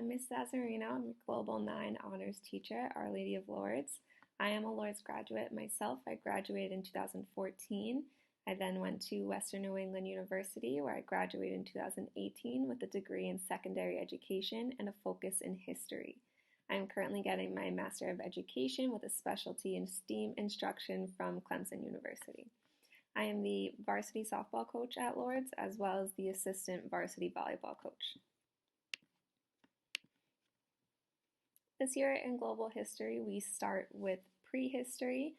I'm Miss Zazarino. I'm a Global 9 Honors Teacher at Our Lady of Lourdes. I am a Lourdes graduate myself. I graduated in 2014. I then went to Western New England University, where I graduated in 2018 with a degree in secondary education and a focus in history. I am currently getting my Master of Education with a specialty in STEAM instruction from Clemson University. I am the varsity softball coach at Lourdes, as well as the assistant varsity volleyball coach. This year in Global History, we start with prehistory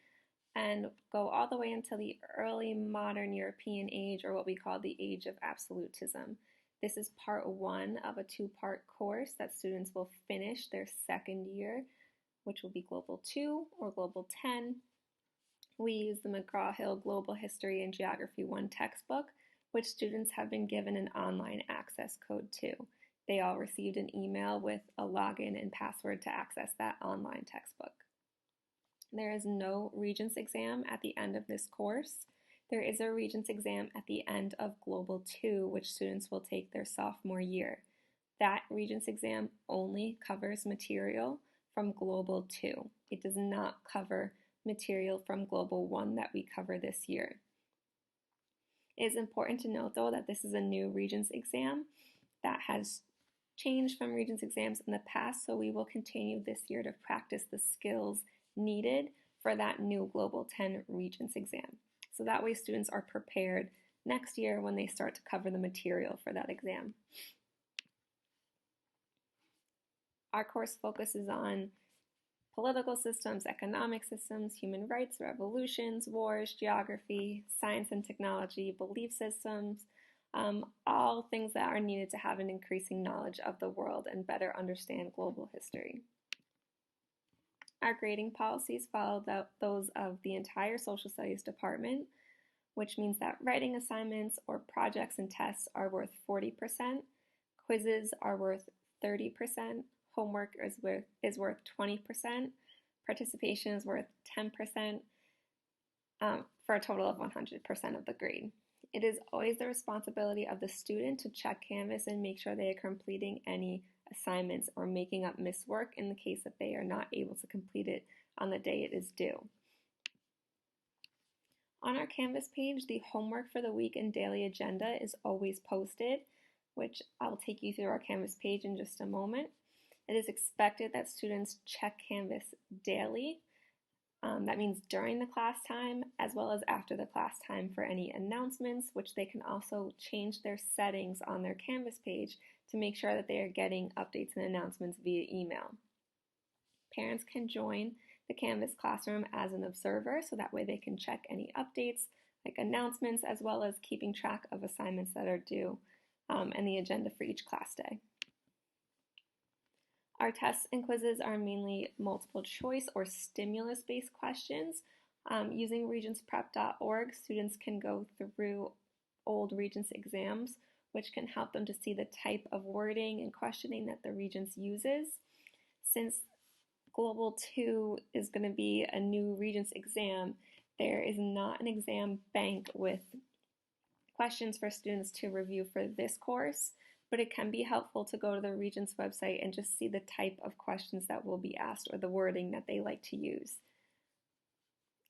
and go all the way until the early modern European age, or what we call the Age of Absolutism. This is part one of a two-part course that students will finish their second year, which will be Global 2 or Global 10. We use the McGraw-Hill Global History and Geography 1 textbook, which students have been given an online access code to. They all received an email with a login and password to access that online textbook. There is no Regents exam at the end of this course. There is a Regents exam at the end of Global 2, which students will take their sophomore year. That Regents exam only covers material from Global 2. It does not cover material from Global 1 that we cover this year. It is important to note, though, that this is a new Regents exam that has changed from Regents exams in the past, so we will continue this year to practice the skills needed for that new Global 10 Regents exam. So that way students are prepared next year when they start to cover the material for that exam. Our course focuses on political systems, economic systems, human rights, revolutions, wars, geography, science and technology, belief systems, all things that are needed to have an increasing knowledge of the world and better understand global history. Our grading policies follow those of the entire social studies department, which means that writing assignments or projects and tests are worth 40%, quizzes are worth 30%, homework is worth 20%, participation is worth 10%, for a total of 100% of the grade. It is always the responsibility of the student to check Canvas and make sure they are completing any assignments or making up missed work in the case that they are not able to complete it on the day it is due. On our Canvas page, the homework for the week and daily agenda is always posted, which I'll take you through our Canvas page in just a moment. It is expected that students check Canvas daily. That means during the class time as well as after the class time for any announcements, which they can also change their settings on their Canvas page to make sure that they are getting updates and announcements via email. Parents can join the Canvas classroom as an observer, so that way they can check any updates like announcements as well as keeping track of assignments that are due and the agenda for each class day. Our tests and quizzes are mainly multiple choice or stimulus-based questions. Using regentsprep.org, students can go through old Regents exams, which can help them to see the type of wording and questioning that the Regents uses. Since Global 2 is going to be a new Regents exam, there is not an exam bank with questions for students to review for this course, but it can be helpful to go to the Regents website and just see the type of questions that will be asked or the wording that they like to use.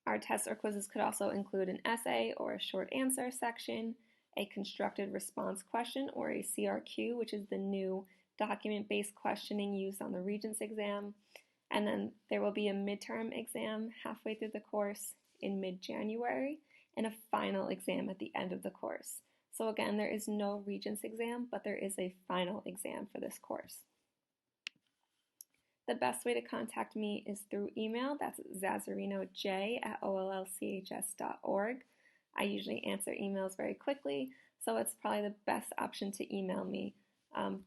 Our tests or quizzes could also include an essay or a short answer section, a constructed response question or a CRQ, which is the new document-based questioning used on the Regents exam, and then there will be a midterm exam halfway through the course in mid-January and a final exam at the end of the course. So again, there is no Regents exam, but there is a final exam for this course. The best way to contact me is through email. That's zazzarinoj@ollchs.org. I usually answer emails very quickly, so it's probably the best option to email me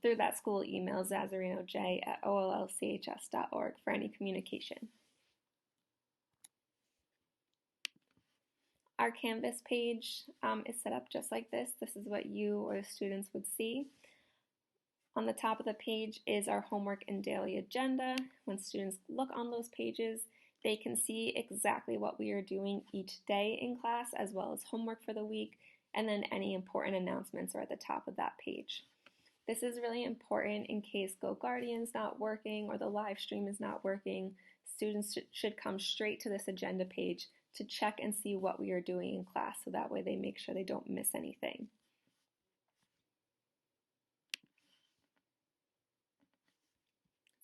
through that school email, zazzarinoj@ollchs.org, for any communication. Our Canvas page is set up just like this. This is what you or the students would see. On the top of the page is our homework and daily agenda. When students look on those pages, they can see exactly what we are doing each day in class, as well as homework for the week, and then any important announcements are at the top of that page. This is really important in case GoGuardian's not working or the live stream is not working. Students should come straight to this agenda page to check and see what we are doing in class, so that way they make sure they don't miss anything.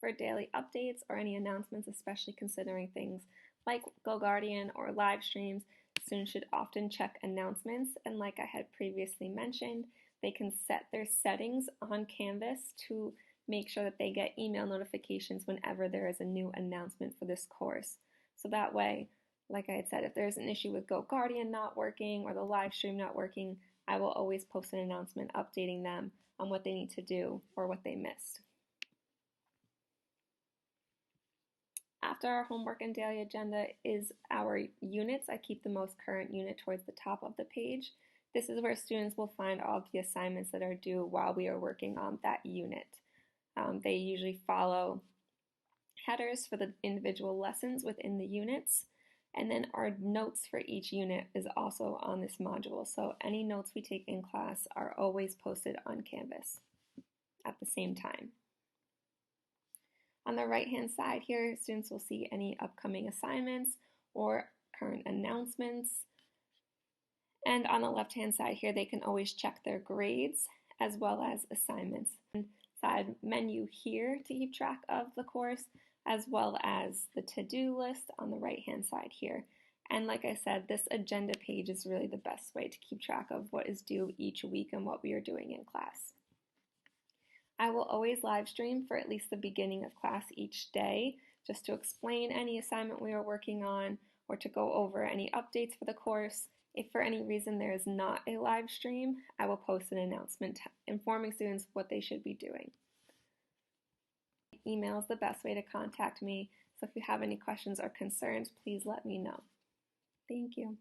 For daily updates or any announcements, especially considering things like GoGuardian or live streams, students should often check announcements, and like I had previously mentioned, they can set their settings on Canvas to make sure that they get email notifications whenever there is a new announcement for this course. So that way, like I had said, if there's an issue with GoGuardian not working or the live stream not working, I will always post an announcement updating them on what they need to do or what they missed. After our homework and daily agenda is our units. I keep the most current unit towards the top of the page. This is where students will find all of the assignments that are due while we are working on that unit. They usually follow headers for the individual lessons within the units, and then our notes for each unit is also on this module. So any notes we take in class are always posted on Canvas at the same time. On the right-hand side here, students will see any upcoming assignments or current announcements. And on the left-hand side here, they can always check their grades as well as assignments. Side menu here to keep track of the course, as well as the to-do list on the right-hand side here. And like I said, this agenda page is really the best way to keep track of what is due each week and what we are doing in class. I will always live stream for at least the beginning of class each day, just to explain any assignment we are working on or to go over any updates for the course. If for any reason there is not a live stream, I will post an announcement informing students what they should be doing. Email is the best way to contact me, so if you have any questions or concerns, please let me know. Thank you.